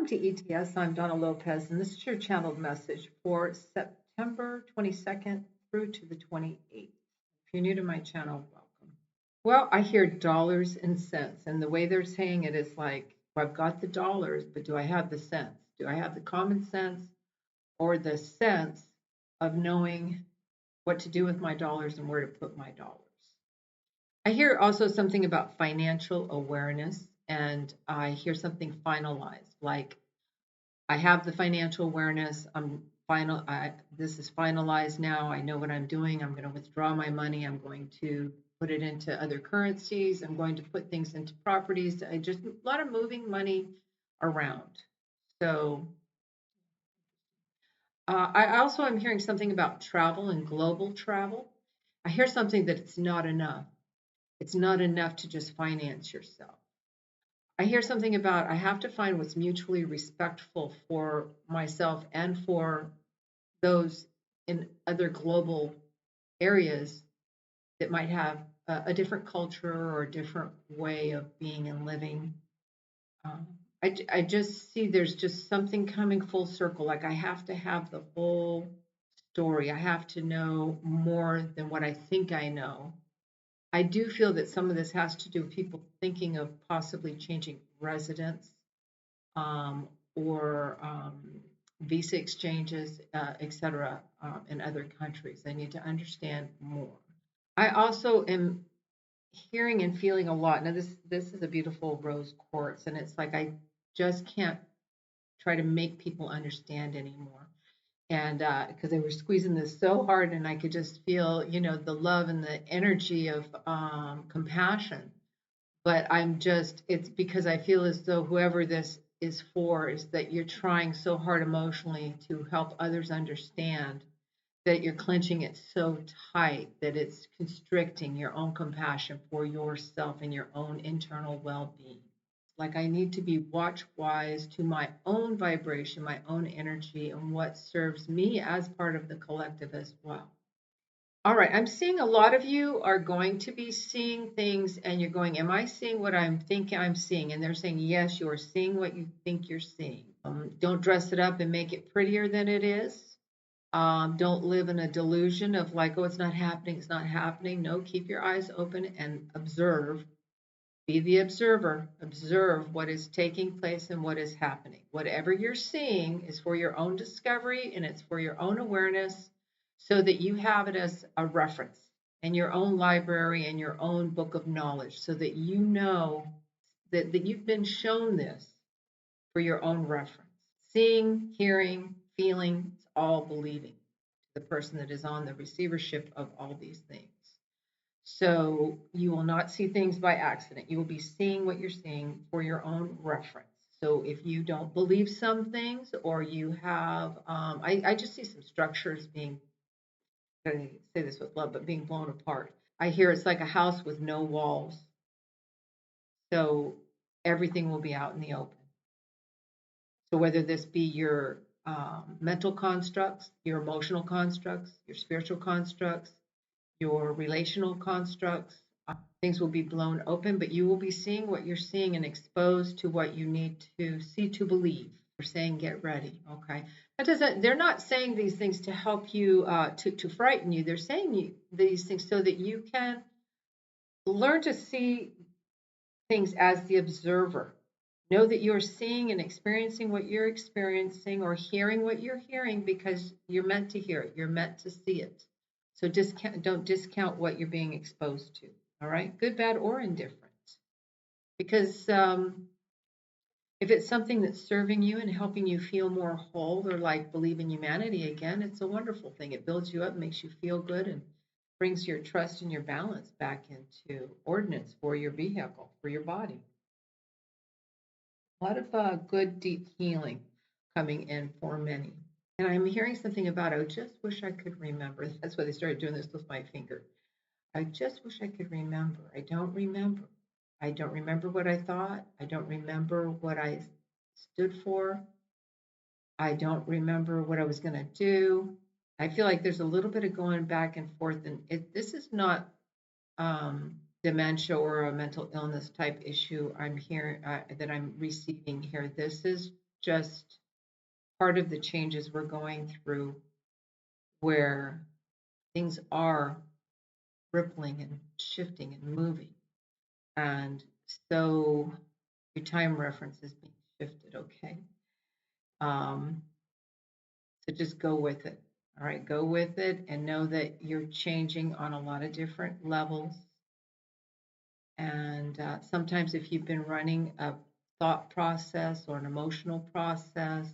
Welcome to ETS. I'm Donna Lopez, and this is your channeled message for September 22nd through to the 28th. If you're new to my channel, welcome. Well, I hear dollars and cents, and the way they're saying it is like, well, I've got the dollars, but do I have the cents? Do I have the common sense or the sense of knowing what to do with my dollars and where to put my dollars? I hear also something about financial awareness, and I hear something finalized, like I have the financial awareness. This is finalized now. I know what I'm doing. I'm going to withdraw my money. I'm going to put it into other currencies. I'm going to put things into properties. A lot of moving money around. So I also am hearing something about travel and global travel. I hear something that it's not enough. It's not enough to just finance yourself. I hear something about I have to find what's mutually respectful for myself and for those in other global areas that might have a different culture or a different way of being and living. Um, I just see there's just something coming full circle. Like I have to have the whole story. I have to know more than what I think I know. I do feel that some of this has to do with people thinking of possibly changing residence or visa exchanges, et cetera, in other countries. They need to understand more. I also am hearing and feeling a lot. Now, this is a beautiful rose quartz, and it's like I just can't try to make people understand anymore. And because they were squeezing this so hard, and I could just feel, the love and the energy of compassion. But it's because I feel as though whoever this is for is that you're trying so hard emotionally to help others understand that you're clenching it so tight that it's constricting your own compassion for yourself and your own internal well-being. Like I need to be watch wise to my own vibration, my own energy, and what serves me as part of the collective as well. All right, I'm seeing a lot of you are going to be seeing things and you're going, am I seeing what I'm thinking I'm seeing? And they're saying, yes, you're seeing what you think you're seeing. Don't dress it up and make it prettier than it is. Don't live in a delusion of like, oh, it's not happening, it's not happening. No, keep your eyes open and observe. Be the observer. Observe what is taking place and what is happening. Whatever you're seeing is for your own discovery and it's for your own awareness so that you have it as a reference in your own library and your own book of knowledge so that you know that you've been shown this for your own reference. Seeing, hearing, feeling, it's all believing. The person that is on the receivership of all these things. So you will not see things by accident. You will be seeing what you're seeing for your own reference. So if you don't believe some things or you have, I just see some structures being, I say this with love, but being blown apart. I hear it's like a house with no walls. So everything will be out in the open. So whether this be your mental constructs, your emotional constructs, your spiritual constructs, your relational constructs, things will be blown open, but you will be seeing what you're seeing and exposed to what you need to see to believe. They're saying get ready, okay? That doesn't. They're not saying these things to help you to frighten you. They're saying these things so that you can learn to see things as the observer. Know that you're seeing and experiencing what you're experiencing or hearing what you're hearing because you're meant to hear it. You're meant to see it. So don't discount what you're being exposed to. All right, good, bad, or indifferent. Because if it's something that's serving you and helping you feel more whole or like believe in humanity again, it's a wonderful thing. It builds you up, makes you feel good, and brings your trust and your balance back into ordinance for your vehicle, for your body. A lot of good, deep healing coming in for many. And I'm hearing something about, I just wish I could remember. That's why they started doing this with my finger. I just wish I could remember. I don't remember. I don't remember what I thought. I don't remember what I stood for. I don't remember what I was going to do. I feel like there's a little bit of going back and forth. And this is not dementia or a mental illness type issue I'm hearing that I'm receiving here. This is just part of the changes we're going through where things are rippling and shifting and moving. And so your time reference is being shifted, okay? Um, so just go with it. All right, go with it and know that you're changing on a lot of different levels. And sometimes if you've been running a thought process or an emotional process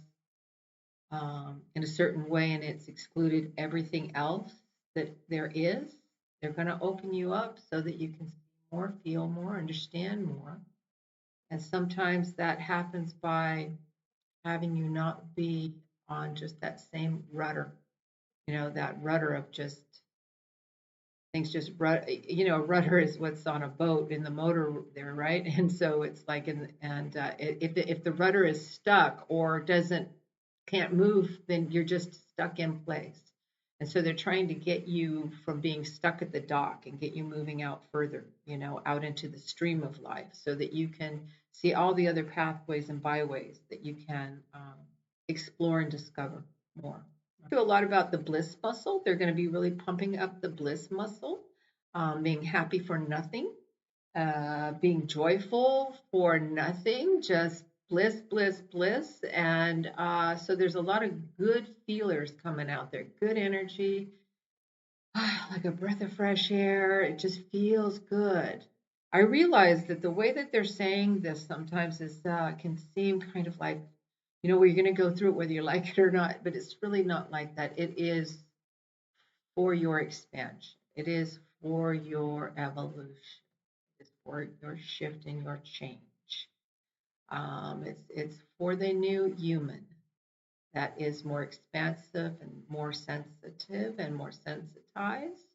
in a certain way and it's excluded everything else that there is, they're going to open you up so that you can see more, feel more, understand more. And sometimes that happens by having you not be on just that same rudder, that rudder of just things just rudder is what's on a boat in the motor there, right? And so it's like, if the rudder is stuck or can't move, then you're just stuck in place. And so they're trying to get you from being stuck at the dock and get you moving out further, out into the stream of life so that you can see all the other pathways and byways that you can explore and discover more. Do a lot about the bliss muscle. They're going to be really pumping up the bliss muscle, being happy for nothing, being joyful for nothing, just bliss, bliss, bliss. And so there's a lot of good feelers coming out there, good energy, like a breath of fresh air. It just feels good. I realize that the way that they're saying this sometimes can seem kind of like, where you're going to go through it whether you like it or not, but it's really not like that. It is for your expansion. It is for your evolution. It's for your shift and your change. It's for the new human that is more expansive and more sensitive and more sensitized.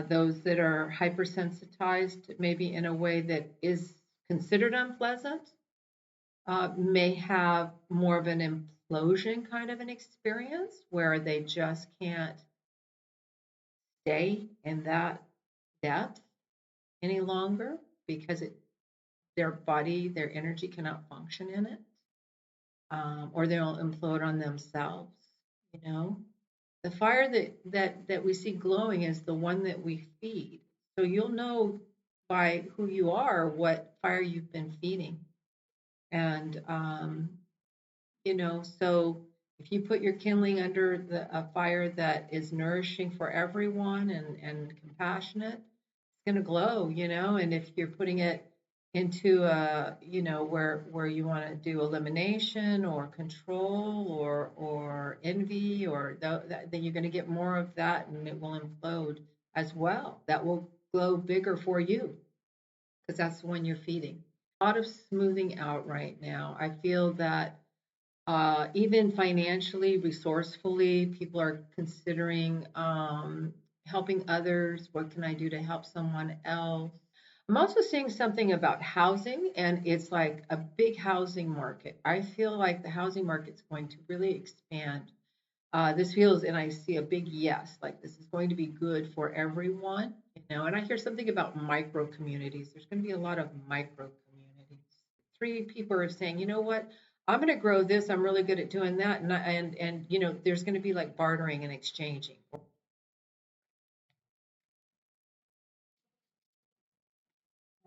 Those that are hypersensitized, maybe in a way that is considered unpleasant, may have more of an implosion kind of an experience where they just can't stay in that depth any longer because their body, their energy cannot function in it, or they'll implode on themselves. The fire that we see glowing is the one that we feed. So you'll know by who you are what fire you've been feeding. And so if you put your kindling under a fire that is nourishing for everyone and compassionate, it's going to glow, and if you're putting it into where you want to do elimination or control or envy then you're going to get more of that and it will implode as well. That will glow bigger for you because that's the one you're feeding. A lot of smoothing out right now. I feel that even financially, resourcefully, people are considering helping others. What can I do to help someone else? I'm also seeing something about housing, and it's like a big housing market. I feel like the housing market's going to really expand. This feels, and I see a big yes, like this is going to be good for everyone, And I hear something about micro communities. There's going to be a lot of micro communities. 3 people are saying, you know what, I'm going to grow this. I'm really good at doing that, and there's going to be like bartering and exchanging.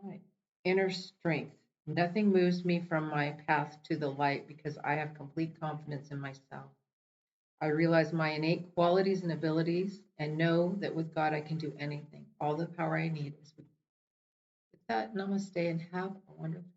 Right. Inner strength. Nothing moves me from my path to the light because I have complete confidence in myself. I realize my innate qualities and abilities and know that with God I can do anything. All the power I need is with that. Namaste and have a wonderful